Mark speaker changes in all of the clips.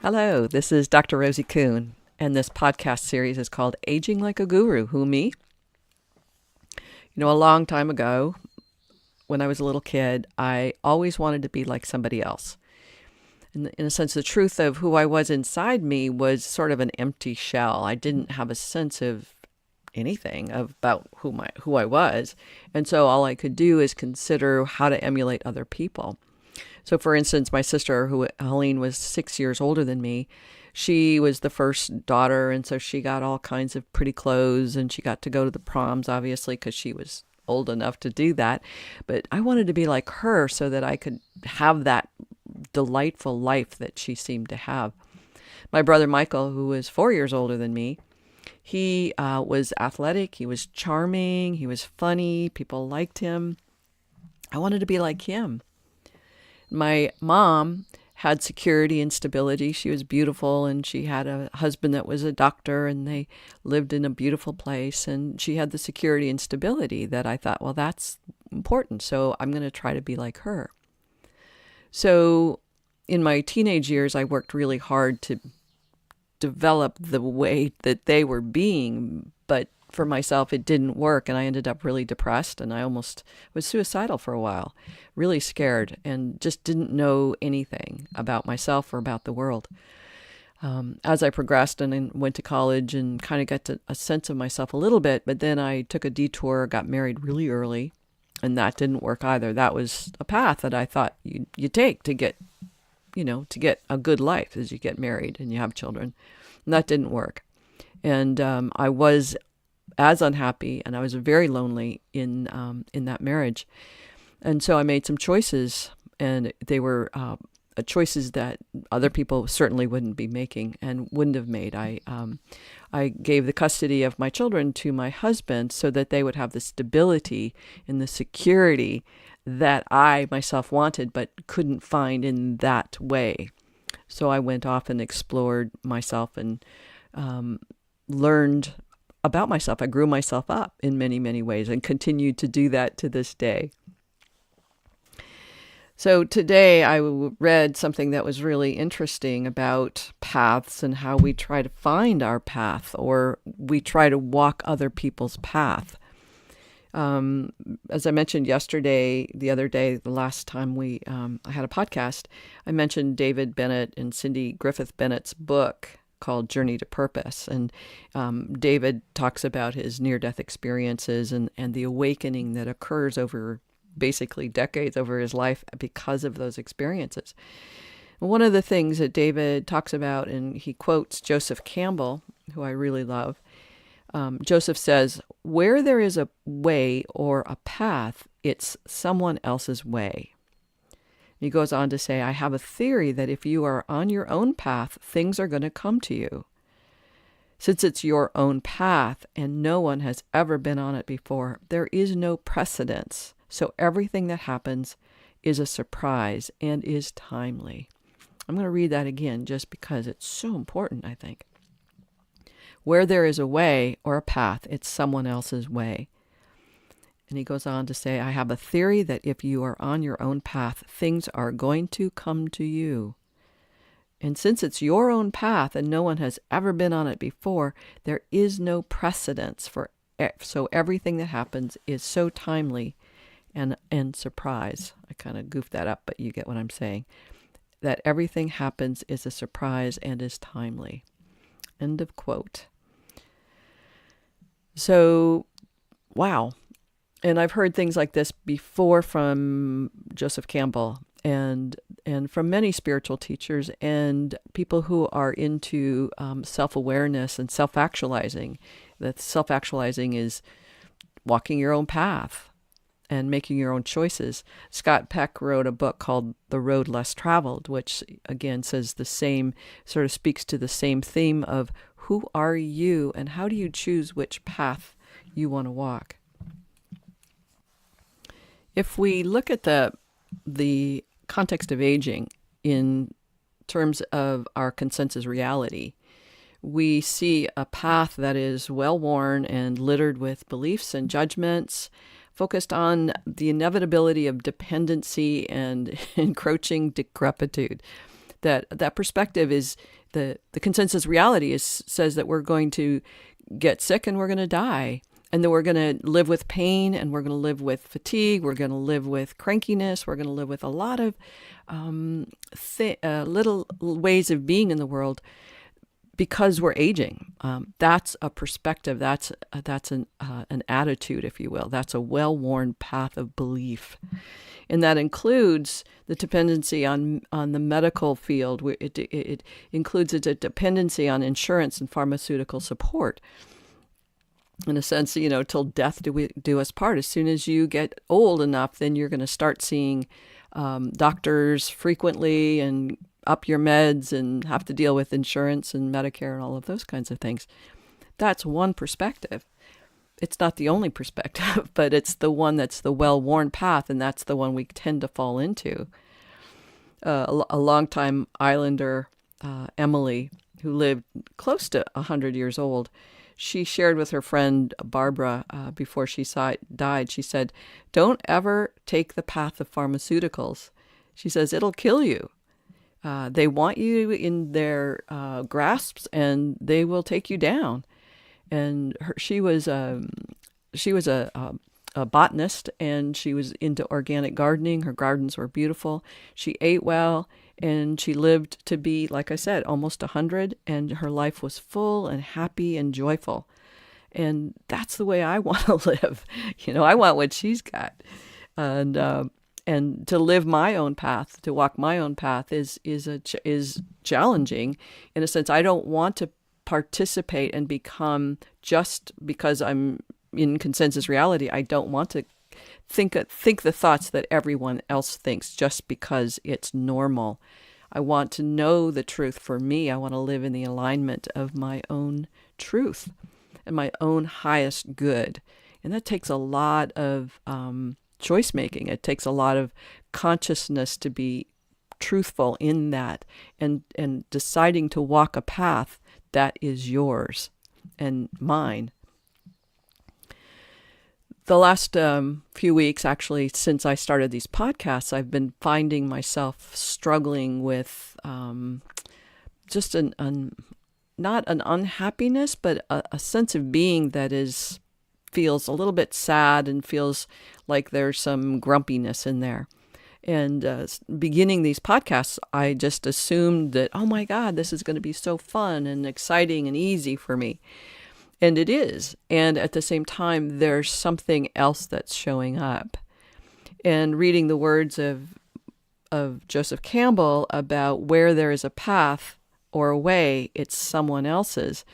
Speaker 1: Hello, this is Dr. Rosie Kuhn, and this podcast series is called Aging Like a Guru. Who, me? A long time ago, when I was a little kid, I always wanted to be like somebody else. In a sense, the truth of who I was inside me was sort of an empty shell. I didn't have a sense of anything about who I was, and so all I could do is consider how to emulate other people. So, for instance, my sister, Helene, was 6 years older than me. She was the first daughter, and so she got all kinds of pretty clothes, and she got to go to the proms, obviously, because she was old enough to do that. But I wanted to be like her so that I could have that delightful life that she seemed to have. My brother Michael, who was 4 years older than me, he was athletic, he was charming, he was funny, people liked him. I wanted to be like him. My mom had security and stability. She was beautiful, and she had a husband that was a doctor, and they lived in a beautiful place, and she had the security and stability that I thought, well, that's important, so I'm going to try to be like her. So in my teenage years, I worked really hard to develop the way that they were being, but for myself, it didn't work, and I ended up really depressed, and I almost was suicidal for a while, really scared, and just didn't know anything about myself or about the world. As I progressed and then went to college and kind of got to a sense of myself a little bit, but then I took a detour, got married really early, and that didn't work either. That was a path that I thought you take to get, to get a good life as you get married and you have children, and that didn't work. And I was as unhappy, and I was very lonely in that marriage. And so I made some choices, and they were choices that other people certainly wouldn't be making and wouldn't have made. I gave the custody of my children to my husband so that they would have the stability and the security that I myself wanted but couldn't find in that way. So I went off and explored myself and learned about myself. I grew myself up in many, many ways and continue to do that to this day. So today I read something that was really interesting about paths and how we try to find our path, or we try to walk other people's path. As I mentioned the other day, the last time I had a podcast, I mentioned David Bennett and Cindy Griffith-Bennett's book called Journey to Purpose. And David talks about his near-death experiences and the awakening that occurs over basically decades over his life because of those experiences. One of the things that David talks about, and he quotes Joseph Campbell, who I really love. Joseph says, "Where there is a way or a path, it's someone else's way." He goes on to say, "I have a theory that if you are on your own path, things are going to come to you. Since it's your own path and no one has ever been on it before, there is no precedence. So everything that happens is a surprise and is timely." I'm going to read that again just because it's so important, I think. Where there is a way or a path, it's someone else's way. And he goes on to say, "I have a theory that if you are on your own path, things are going to come to you. And since it's your own path and no one has ever been on it before, there is no precedence for it. So everything that happens is so timely and surprise." I kind of goofed that up, but you get what I'm saying. That everything happens is a surprise and is timely. End of quote. So, wow. And I've heard things like this before from Joseph Campbell and from many spiritual teachers and people who are into self-awareness and self-actualizing. That self-actualizing is walking your own path and making your own choices. Scott Peck wrote a book called The Road Less Traveled, which again says the same, sort of speaks to the same theme of who are you and how do you choose which path you want to walk. If we look at the context of aging in terms of our consensus reality, we see a path that is well-worn and littered with beliefs and judgments, focused on the inevitability of dependency and encroaching decrepitude. That perspective is the consensus reality says that we're going to get sick and we're going to die, and that we're going to live with pain, and we're going to live with fatigue, we're going to live with crankiness, we're going to live with a lot of little ways of being in the world because we're aging. That's a perspective. That's an attitude, if you will. That's a well-worn path of belief, and that includes the dependency on the medical field. It includes a dependency on insurance and pharmaceutical support. In a sense, till death do us part. As soon as you get old enough, then you're going to start seeing doctors frequently and up your meds and have to deal with insurance and Medicare and all of those kinds of things. That's one perspective. It's not the only perspective, but it's the one that's the well-worn path, and that's the one we tend to fall into. A longtime islander, Emily, who lived close to 100 years old, she shared with her friend Barbara before she died, she said, "Don't ever take the path of pharmaceuticals." She says, "It'll kill you. They want you in their grasps, and they will take you down." And she was a botanist, and she was into organic gardening. Her gardens were beautiful. She ate well, and she lived to be, like I said, almost 100, and her life was full and happy and joyful. And that's the way I want to live. I want what she's got. And to live my own path, to walk my own path is challenging. In a sense, I don't want to participate and become, just because I'm in consensus reality, I don't want to think the thoughts that everyone else thinks just because it's normal. I want to know the truth for me. I want to live in the alignment of my own truth and my own highest good. And that takes a lot of choice making. It takes a lot of consciousness to be truthful in that, and deciding to walk a path that is yours and mine. The last few weeks, actually, since I started these podcasts, I've been finding myself struggling with just not an unhappiness, but a sense of being that feels a little bit sad and feels like there's some grumpiness in there. And beginning these podcasts, I just assumed that, oh my God, this is going to be so fun and exciting and easy for me. And it is. And at the same time, there's something else that's showing up. And reading the words of Joseph Campbell about where there is a path or a way, it's someone else's,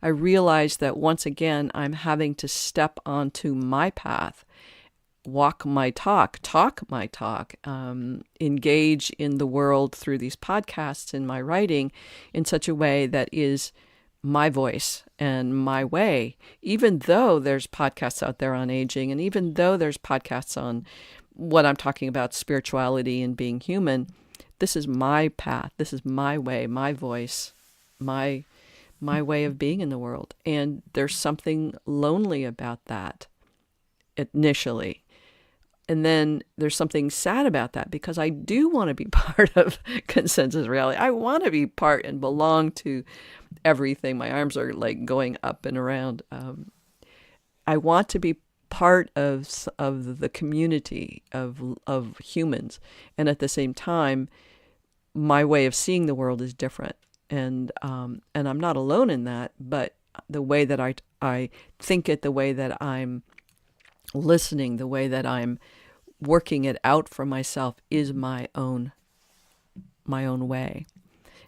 Speaker 1: I realized that once again, I'm having to step onto my path, walk my talk my talk, engage in the world through these podcasts and my writing in such a way that is my voice and my way, even though there's podcasts out there on aging, and even though there's podcasts on what I'm talking about, spirituality and being human. This is my path. This is my way, my voice, my way of being in the world. And there's something lonely about that initially. And then there's something sad about that, because I do want to be part of consensus reality. I want to be part and belong to everything. My arms are like going up and around. I want to be part of the community of humans. And at the same time, my way of seeing the world is different. And I'm not alone in that, but the way that I think it, the way that I'm listening, the way that I'm working it out for myself is my own way.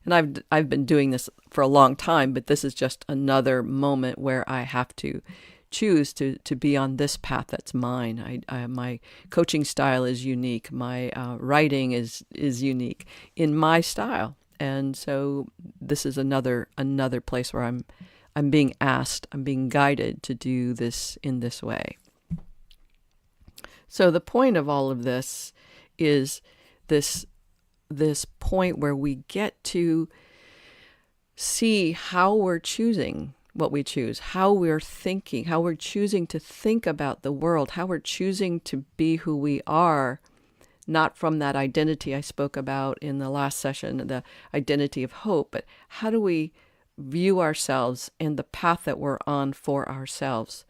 Speaker 1: And I've been doing this for a long time, but this is just another moment where I have to choose to be on this path that's mine. My coaching style is unique. My writing is unique in my style. And so this is another place where I'm being asked, I'm being guided to do this in this way. So the point of all of this is this point where we get to see how we're choosing what we choose, how we're thinking, how we're choosing to think about the world, how we're choosing to be who we are, not from that identity I spoke about in the last session, the identity of hope, but how do we view ourselves and the path that we're on for ourselves?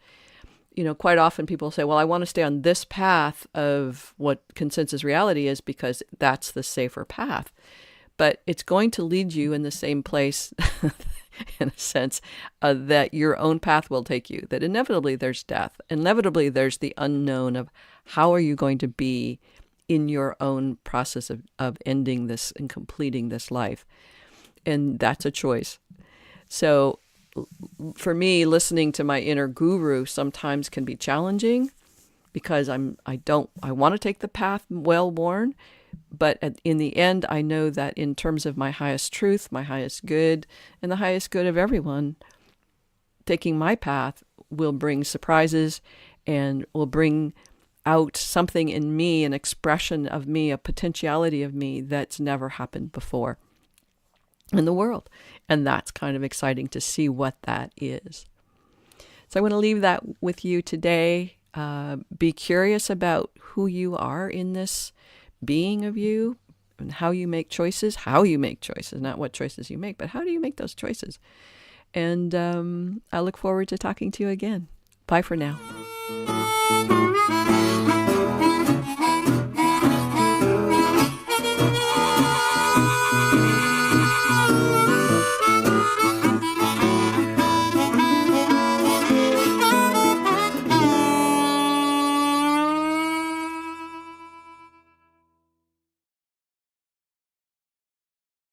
Speaker 1: Quite often people say, well, I want to stay on this path of what consensus reality is because that's the safer path. But it's going to lead you in the same place, in a sense, that your own path will take you, that inevitably there's death. Inevitably there's the unknown of how are you going to be in your own process of ending this and completing this life. And that's a choice. So for me, listening to my inner guru sometimes can be challenging because I want to take the path well-worn. But in the end, I know that in terms of my highest truth, my highest good, and the highest good of everyone, taking my path will bring surprises and will bring out something in me, an expression of me, a potentiality of me that's never happened before in the world. And that's kind of exciting to see what that is. So I want to leave that with you today. Be curious about who you are in this being of you and how you make choices, not what choices you make, but how do you make those choices? And I look forward to talking to you again. Bye for now.